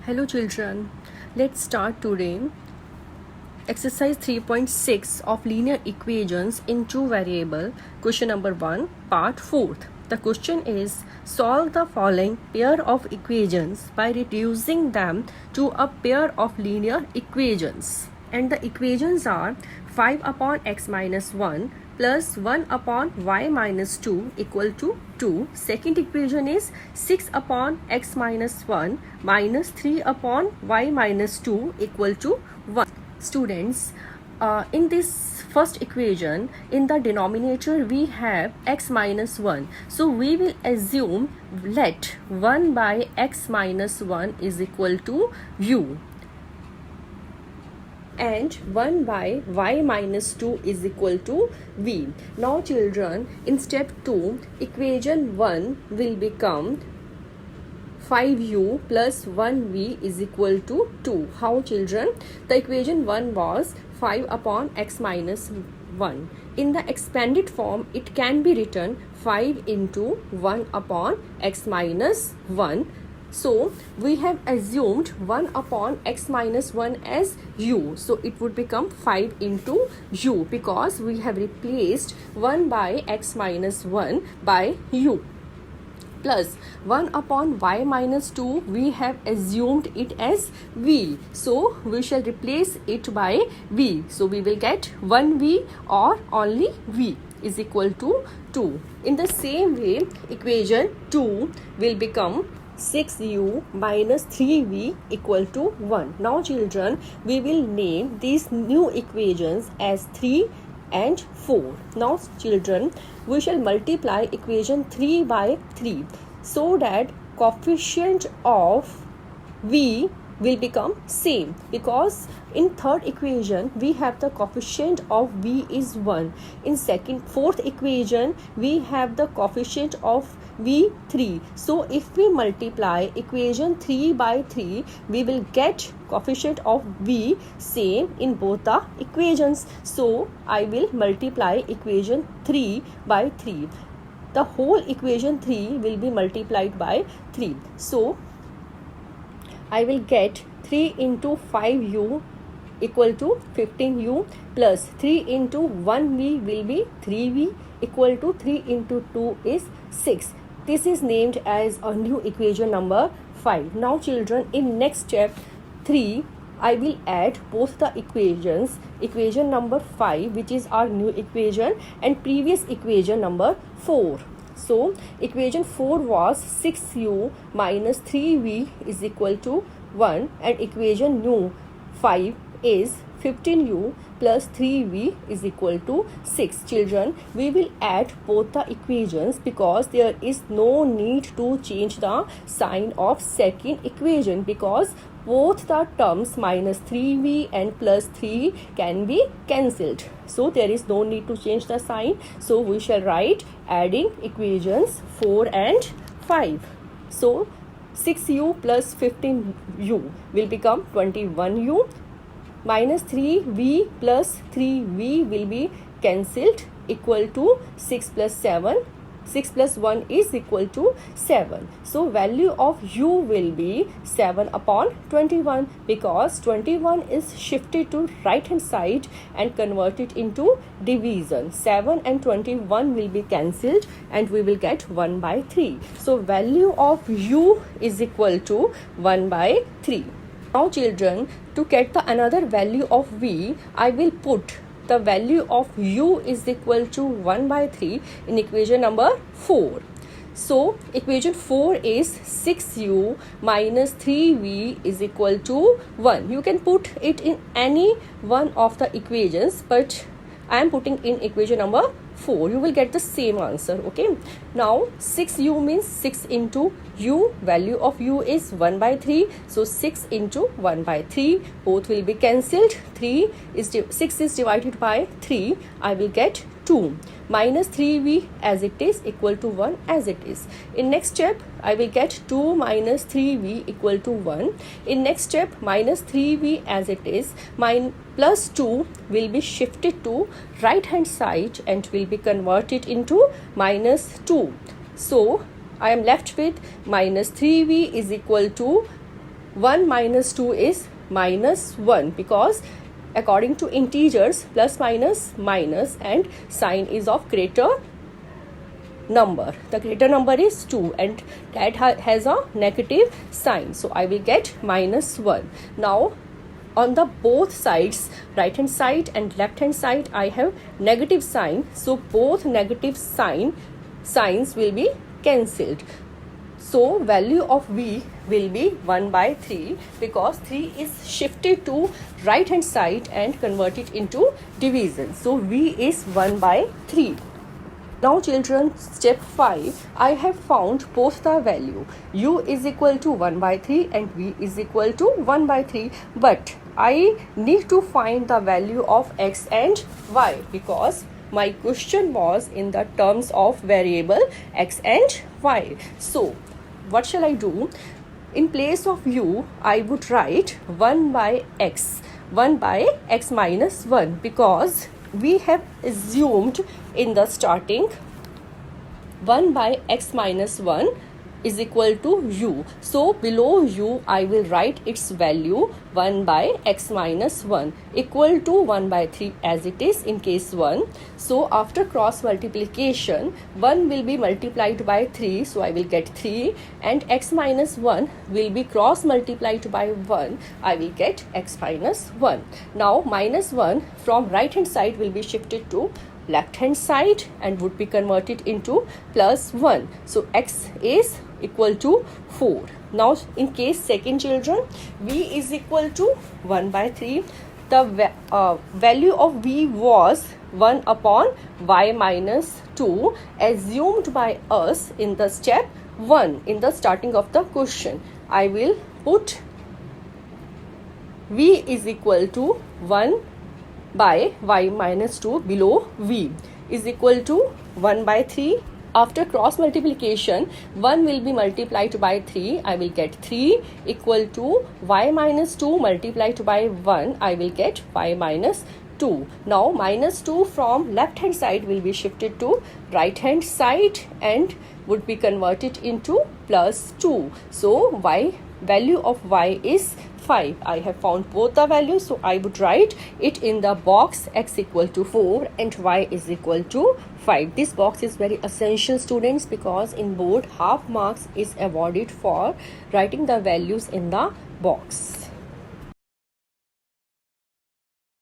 Hello children, let's start today exercise 3.6 of linear equations in two variable. Question number 1, part 4th. The question is, solve the following pair of equations by reducing them to a pair of linear equations. And the equations are 5 upon x minus 1 plus 1 upon y minus 2 equal to 2. Second equation is 6 upon x minus 1 minus 3 upon y minus 2 equal to 1. Students, in this first equation, in the denominator we have x minus 1. So we will assume let 1 by x minus 1 is equal to u. And 1 by y minus 2 is equal to v. Now children, in step 2, equation 1 will become 5u plus 1v is equal to 2. How children? The equation 1 was 5 upon x minus 1. In the expanded form, it can be written 5 into 1 upon x minus 1. So we have assumed 1 upon x minus 1 as u. So it would become 5 into u because we have replaced 1 by x minus 1 by u. Plus 1 upon y minus 2, we have assumed it as v. So we shall replace it by v. So we will get 1v or only v is equal to 2. In the same way, equation 2 will become 6u minus 3v equal to 1. Now children, we will name these new equations as 3 and 4. Now children, we shall multiply equation 3 by 3 so that coefficient of v will become same, because in third equation we have the coefficient of v is 1. In fourth equation we have the coefficient of v 3. So if we multiply equation 3 by 3, we will get coefficient of v same in both the equations. So I will multiply equation 3 by 3. The whole equation 3 will be multiplied by 3. So I will get 3 into 5u equal to 15u plus 3 into 1v will be 3v equal to 3 into 2 is 6. This is named as a new equation number 5. Now children, in next step 3, I will add both the equations, equation number 5 which is our new equation and previous equation number 4. So equation 4 was 6u minus 3v is equal to 1 and equation new 5 is 15u plus 3v is equal to 6. Children, we will add both the equations because there is no need to change the sign of second equation because both the terms minus 3v and plus 3 can be cancelled. So there is no need to change the sign. So we shall write adding equations 4 and 5. So 6u plus 15u will become 21u minus 3v plus 3v will be cancelled equal to 6 plus 7. 6 plus 1 is equal to 7. So value of u will be 7 upon 21 because 21 is shifted to right hand side and converted into division. 7 and 21 will be cancelled and we will get 1 by 3. So value of u is equal to 1 by 3. Now children, to get the another value of v, I will put the value of u is equal to 1 by 3 in equation number 4. So equation 4 is 6u minus 3v is equal to 1. You can put it in any one of the equations, but I am putting in equation number 4. You will get the same answer. Okay. Now 6u means 6 into u. Value of u is 1 by 3. So 6 into 1 by 3. Both will be cancelled. 6 is divided by 3. I will get 2 minus 3v as it is equal to 1 as it is. In next step, I will get 2 minus 3v equal to 1. In next step, minus 3v as it is, plus 2 will be shifted to right hand side and will be converted into minus 2. So I am left with minus 3v is equal to 1 minus 2 is minus 1 because according to integers plus minus minus and sign is of greater number. The greater number is 2 and that has a negative sign. So I will get minus 1. Now on the both sides, right hand side and left hand side, I have negative sign. So both negative signs will be cancelled. So value of v will be 1 by 3 because 3 is shifted to right hand side and converted into division. So v is 1 by 3. Now children, step 5, I have found both the value. U is equal to 1 by 3 and V is equal to 1 by 3. But I need to find the value of X and Y because my question was in the terms of variable X and Y. So what shall I do? In place of U, I would write 1 by X minus 1 because we have assumed in the starting 1 by x minus 1 is equal to u. So below u I will write its value 1 by x minus 1 equal to 1 by 3 as it is in case 1. So after cross multiplication 1 will be multiplied by 3, so I will get 3, and x minus 1 will be cross multiplied by 1, I will get x minus 1. Now minus 1 from right hand side will be shifted to left hand side and would be converted into plus 1. So x is equal to 4. Now in case second children, v is equal to 1 by 3. The value of v was 1 upon y minus 2 assumed by us in the step 1 in the starting of the question. I will put v is equal to 1 by y minus 2 below v is equal to 1 by 3. After cross multiplication 1 will be multiplied by 3, I will get 3 equal to y minus 2 multiplied by 1, I will get y minus 2. Now minus 2 from left hand side will be shifted to right hand side and would be converted into plus 2. So value of y is 5. I have found both the values, so I would write it in the box x equal to 4 and y is equal to 5. This box is very essential students because in board half marks is awarded for writing the values in the box.